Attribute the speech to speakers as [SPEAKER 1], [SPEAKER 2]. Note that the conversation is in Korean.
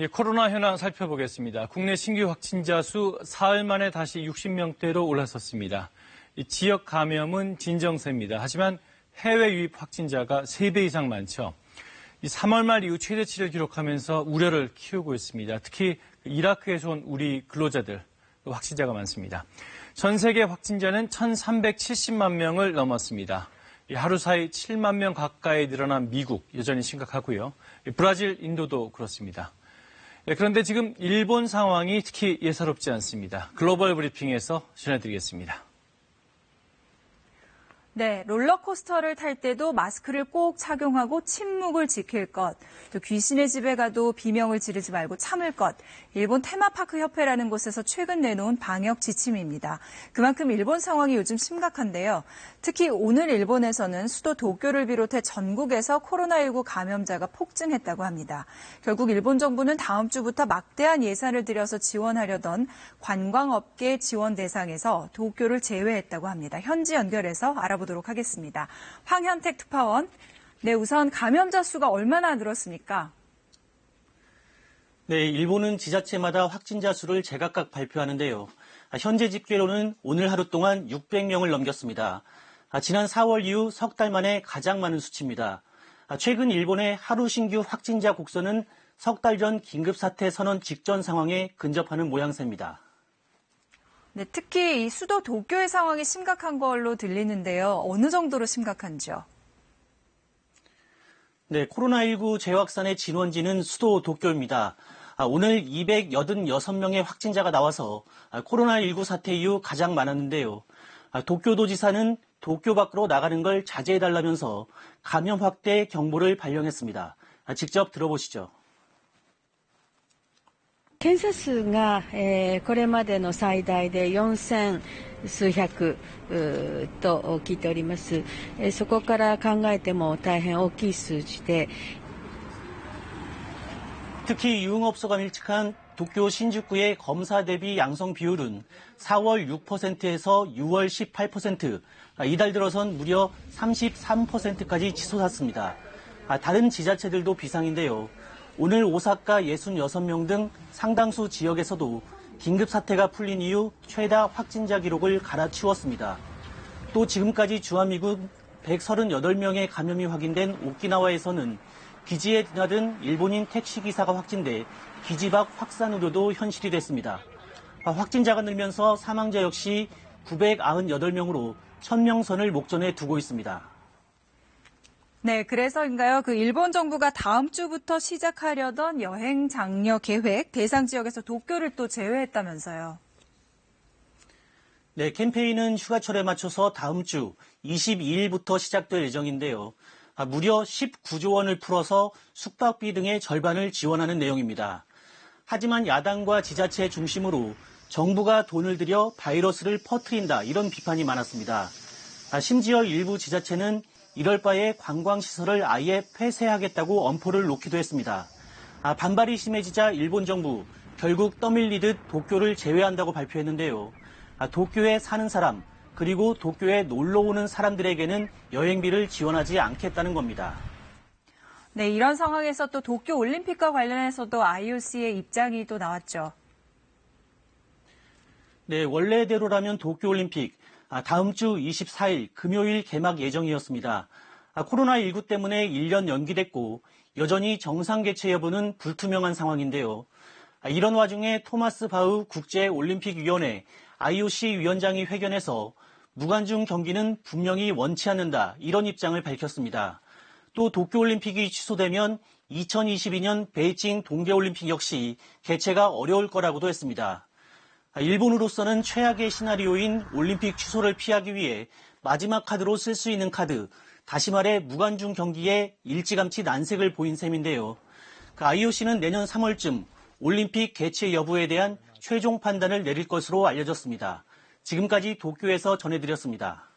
[SPEAKER 1] 예, 코로나 현황 살펴보겠습니다. 국내 신규 확진자 수 사흘 만에 다시 60명대로 올라섰습니다. 지역 감염은 진정세입니다. 하지만 해외 유입 확진자가 3배 이상 많죠. 3월 말 이후 최대치를 기록하면서 우려를 키우고 있습니다. 특히 이라크에서 온 우리 근로자들 확진자가 많습니다. 전 세계 확진자는 1,370만 명을 넘었습니다. 하루 사이 7만 명 가까이 늘어난 미국 여전히 심각하고요. 브라질, 인도도 그렇습니다. 그런데 지금 일본 상황이 특히 예사롭지 않습니다. 글로벌 브리핑에서 전해드리겠습니다.
[SPEAKER 2] 네, 롤러코스터를 탈 때도 마스크를 꼭 착용하고 침묵을 지킬 것, 또 귀신의 집에 가도 비명을 지르지 말고 참을 것, 일본 테마파크 협회라는 곳에서 최근 내놓은 방역 지침입니다. 그만큼 일본 상황이 요즘 심각한데요. 특히 오늘 일본에서는 수도 도쿄를 비롯해 전국에서 코로나19 감염자가 폭증했다고 합니다. 결국 일본 정부는 다음 주부터 막대한 예산을 들여서 지원하려던 관광업계 지원 대상에서 도쿄를 제외했다고 합니다. 현지 연결해서 알아보도록 하겠습니다. 황현택 특파원, 네, 우선 감염자 수가 얼마나 늘었습니까?
[SPEAKER 3] 네, 일본은 지자체마다 확진자 수를 제각각 발표하는데요. 현재 집계로는 오늘 하루 동안 600명을 넘겼습니다. 지난 4월 이후 석 달 만에 가장 많은 수치입니다. 최근 일본의 하루 신규 확진자 곡선은 석 달 전 긴급사태 선언 직전 상황에 근접하는 모양새입니다.
[SPEAKER 2] 네, 특히 이 수도 도쿄의 상황이 심각한 걸로 들리는데요. 어느 정도로 심각한지요?
[SPEAKER 3] 네, 코로나19 재확산의 진원지는 수도 도쿄입니다. 오늘 286명의 확진자가 나와서 코로나19 사태 이후 가장 많았는데요. 도쿄도지사는 도쿄 밖으로 나가는 걸 자제해달라면서 감염 확대 경보를 발령했습니다. 직접 들어보시죠.
[SPEAKER 4] 検査数が、これまでの最大で4000数百と聞いております。そこから考えても大変大きい数字で
[SPEAKER 3] 특히 유흥업소가 밀집한 도쿄 신주쿠의 검사 대비 양성 비율은 4월 6%에서 6월 18%, 이달 들어선 무려 33%까지 치솟았습니다. 다른 지자체들도 비상인데요. 오늘 오사카 66명 등 상당수 지역에서도 긴급사태가 풀린 이후 최다 확진자 기록을 갈아치웠습니다. 또 지금까지 주한미군 138명의 감염이 확인된 오키나와에서는 기지에 드나든 일본인 택시기사가 확진돼 기지 밖 확산 우려도 현실이 됐습니다. 확진자가 늘면서 사망자 역시 998명으로 1000명 선을 목전에 두고 있습니다.
[SPEAKER 2] 네, 그래서인가요? 일본 정부가 다음 주부터 시작하려던 여행 장려 계획, 대상 지역에서 도쿄를 또 제외했다면서요.
[SPEAKER 3] 네, 캠페인은 휴가철에 맞춰서 다음 주 22일부터 시작될 예정인데요. 무려 19조 원을 풀어서 숙박비 등의 절반을 지원하는 내용입니다. 하지만 야당과 지자체 중심으로 정부가 돈을 들여 바이러스를 퍼뜨린다 이런 비판이 많았습니다. 심지어 일부 지자체는 이럴 바에 관광시설을 아예 폐쇄하겠다고 엄포를 놓기도 했습니다. 반발이 심해지자 일본 정부 결국 떠밀리듯 도쿄를 제외한다고 발표했는데요. 도쿄에 사는 사람 그리고 도쿄에 놀러 오는 사람들에게는 여행비를 지원하지 않겠다는 겁니다.
[SPEAKER 2] 네, 이런 상황에서 또 도쿄 올림픽과 관련해서도 IOC의 입장이 또 나왔죠.
[SPEAKER 3] 네, 원래대로라면 도쿄올림픽 다음 주 24일 금요일 개막 예정이었습니다. 코로나19 때문에 1년 연기됐고 여전히 정상 개최 여부는 불투명한 상황인데요. 이런 와중에 토마스 바흐 국제올림픽위원회 IOC 위원장이 회견에서 무관중 경기는 분명히 원치 않는다 이런 입장을 밝혔습니다. 또 도쿄올림픽이 취소되면 2022년 베이징 동계올림픽 역시 개최가 어려울 거라고도 했습니다. 일본으로서는 최악의 시나리오인 올림픽 취소를 피하기 위해 마지막 카드로 쓸 수 있는 카드, 다시 말해 무관중 경기에 일찌감치 난색을 보인 셈인데요. IOC는 내년 3월쯤 올림픽 개최 여부에 대한 최종 판단을 내릴 것으로 알려졌습니다. 지금까지 도쿄에서 전해드렸습니다.